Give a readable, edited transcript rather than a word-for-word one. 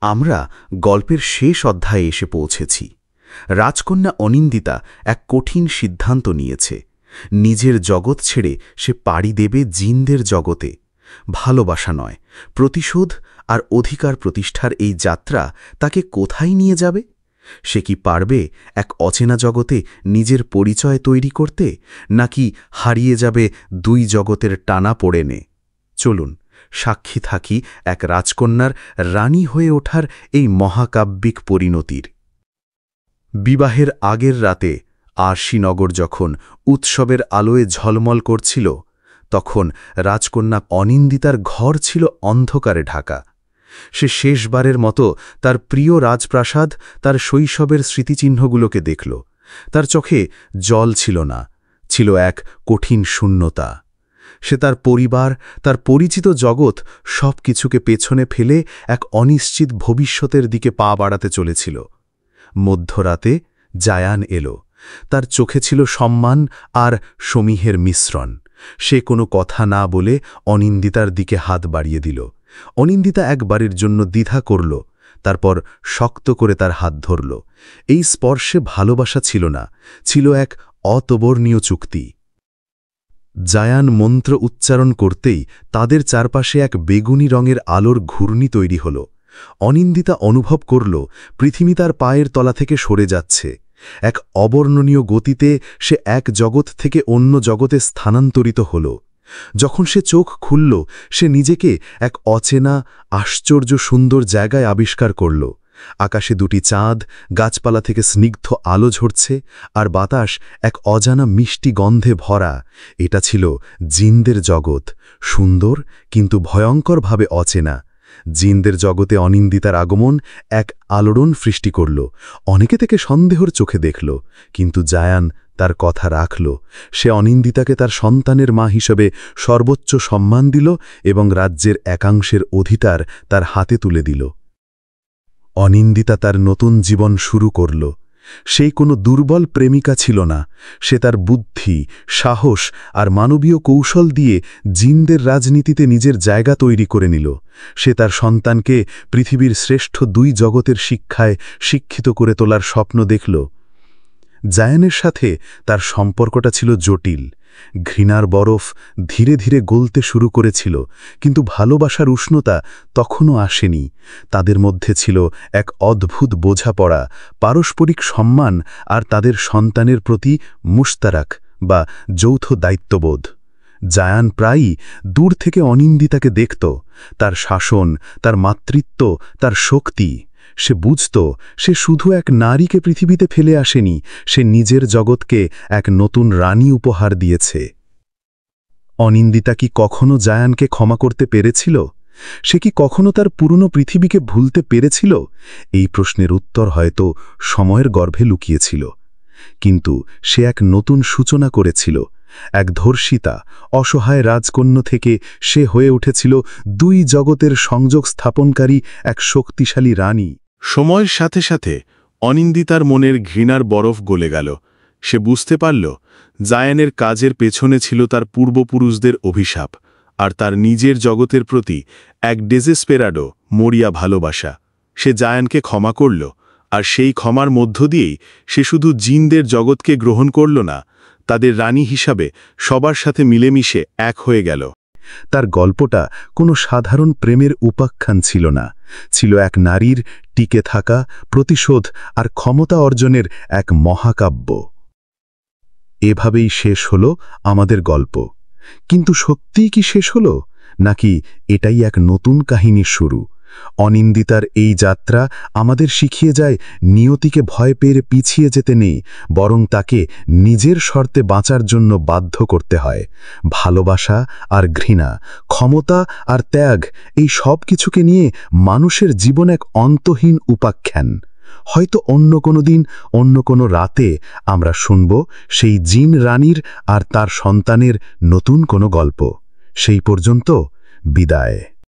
আমরা গল্পের শেষ অধ্যায়ে এসে পৌঁছেছি। রাজকন্যা অনিন্দিতা এক কঠিন সিদ্ধান্ত নিয়েছে। নিজের জগৎ ছেড়ে সে পাড়ি দেবে জিনদের জগতে। ভালোবাসা নয়, প্রতিশোধ আর অধিকার প্রতিষ্ঠার এই যাত্রা তাকে কোথায় নিয়ে যাবে? সে কি পারবে এক অচেনা জগতে নিজের পরিচয় তৈরি করতে, নাকি হারিয়ে যাবে দুই জগতের টানা পড়েনে? চলুন সাক্ষী থাকি এক রাজকন্যার রানী হয়ে ওঠার এই মহাকাব্যিক পরিণতির। বিবাহের আগের রাতে আরশিনগর যখন উৎসবের আলোয় ঝলমল করছিল, তখন রাজকন্যা অনিন্দিতার ঘর ছিল অন্ধকারে ঢাকা। সে শেষবারের মতো তার প্রিয় রাজপ্রাসাদ, তার শৈশবের স্মৃতিচিহ্নগুলোকে দেখল। তার চোখে জল ছিল না, ছিল এক কঠিন শূন্যতা। সে তার পরিবার, তার পরিচিত জগৎ সব কিছুকে পেছনে ফেলে এক অনিশ্চিত ভবিষ্যতের দিকে পা বাড়াতে চলেছিল। মধ্যরাতে জায়ান এলো। তার চোখে ছিল সম্মান আর সমীহের মিশ্রণ। সে কোনো কথা না বলে অনিন্দিতার দিকে হাত বাড়িয়ে দিল। অনিন্দিতা একবারের জন্য দ্বিধা করল, তারপর শক্ত করে তার হাত ধরল। এই স্পর্শে ভালোবাসা ছিল না, ছিল এক অতবর্ণীয় চুক্তি। জায়ান মন্ত্র উচ্চারণ করতেই তাদের চারপাশে এক বেগুনি রঙের আলোর ঘূর্ণি তৈরি হল। অনিন্দিতা অনুভব করল পৃথিবী তার পায়ের তলা থেকে সরে যাচ্ছে। এক অবর্ণনীয় গতিতে সে এক জগৎ থেকে অন্য জগতে স্থানান্তরিত হল। যখন সে চোখ খুলল, সে নিজেকে এক অচেনা, আশ্চর্য সুন্দর জায়গায় আবিষ্কার করল। আকাশে দুটি চাঁদ, গাছপালা থেকে স্নিগ্ধ আলো ঝরছে, আর বাতাস এক অজানা মিষ্টি গন্ধে ভরা। এটা ছিল জিনদের জগৎ, সুন্দর কিন্তু ভয়ঙ্করভাবে অচেনা। জিনদের জগতে অনিন্দিতার আগমন এক আলোড়ন সৃষ্টি করল। অনেকে থেকে সন্দেহর চোখে দেখল, কিন্তু জায়ান তার কথা রাখল। সে অনিন্দিতাকে তার সন্তানের মা হিসেবে সর্বোচ্চ সম্মান দিল এবং রাজ্যের একাংশের অধিকার তার হাতে তুলে দিল। অনিন্দিতা তার নতুন জীবন শুরু করল। সেই কোনো দুর্বল প্রেমিকা ছিল না। সে তার বুদ্ধি, সাহস আর মানবীয় কৌশল দিয়ে জিনদের রাজনীতিতে নিজের জায়গা তৈরি করে নিল। সে তার সন্তানকে পৃথিবীর শ্রেষ্ঠ দুই জগতের শিক্ষায় শিক্ষিত করে তোলার স্বপ্ন দেখল। জায়ানের সাথে তার সম্পর্কটা ছিল জটিল। ঘৃণার বরফ ধীরে ধীরে গলতে শুরু করেছিল, কিন্তু ভালোবাসার উষ্ণতা তখনও আসেনি। তাদের মধ্যে ছিল এক অদ্ভুত বোঝাপড়া, পারস্পরিক সম্মান আর তাদের সন্তানের প্রতি মুশতারাক বা যৌথ দায়িত্ববোধ। জায়ান প্রায়ই দূর থেকে অনিন্দিতাকে দেখত, তার শাসন, তার মাতৃত্ব, তার শক্তি। সে বুঝত সে শুধু এক নারীকে পৃথিবীতে ফেলে আসেনি, সে নিজের জগৎকে এক নতুন রানী উপহার দিয়েছে। অনিন্দিতা কি কখনো জায়ানকে ক্ষমা করতে পেরেছিল? সে কি কখনো তার পুরনো পৃথিবীকে ভুলতে পেরেছিল? এই প্রশ্নের উত্তর হয়তো সময়ের গর্ভে লুকিয়েছিল। কিন্তু সে এক নতুন সূচনা করেছিল। এক ধর্ষিতা, অসহায় রাজকন্যা থেকে সে হয়ে উঠেছিল দুই জগতের সংযোগ স্থাপনকারী এক শক্তিশালী রানী। সময়ের সাথে সাথে অনিন্দিতার মনের ঘৃণার বরফ গলে গেল। সে বুঝতে পারল জায়ানের কাজের পেছনে ছিল তার পূর্বপুরুষদের অভিশাপ, আর তার নিজের জগতের প্রতি এক ডেজেসপেরাডো, মরিয়া ভালোবাসা। সে জায়ানকে ক্ষমা করল, আর সেই ক্ষমার মধ্য দিয়েই সে শুধু জিনদের জগৎকে গ্রহণ করল না, তাদের রানী হিসাবে সবার সাথে মিলেমিশে এক হয়ে গেল। তার গল্পটা কোনো সাধারণ প্রেমের উপাখ্যান ছিল না, ছিল এক নারীর টিকে থাকা, প্রতিশোধ আর ক্ষমতা অর্জনের এক মহাকাব্য। এভাবেই শেষ হল আমাদের গল্প। কিন্তু সত্যিই কি শেষ হল, নাকি এটাই এক নতুন কাহিনীর শুরু? অনিন্দিতার এই যাত্রা আমাদের শিখিয়ে যায় নিয়তিকে ভয় পেয়ে পিছিয়ে যেতে নেই, বরং তাকে নিজের শর্তে বাঁচার জন্য বাধ্য করতে হয়। ভালোবাসা আর ঘৃণা, ক্ষমতা আর ত্যাগ, এই সব কিছুকে নিয়ে মানুষের জীবন এক অন্তহীন উপাখ্যান। হয়তো অন্য কোনো দিন, অন্য কোনো রাতে আমরা শুনব সেই জিন রানীর আর তার সন্তানের নতুন কোনো গল্প। সেই পর্যন্ত বিদায়।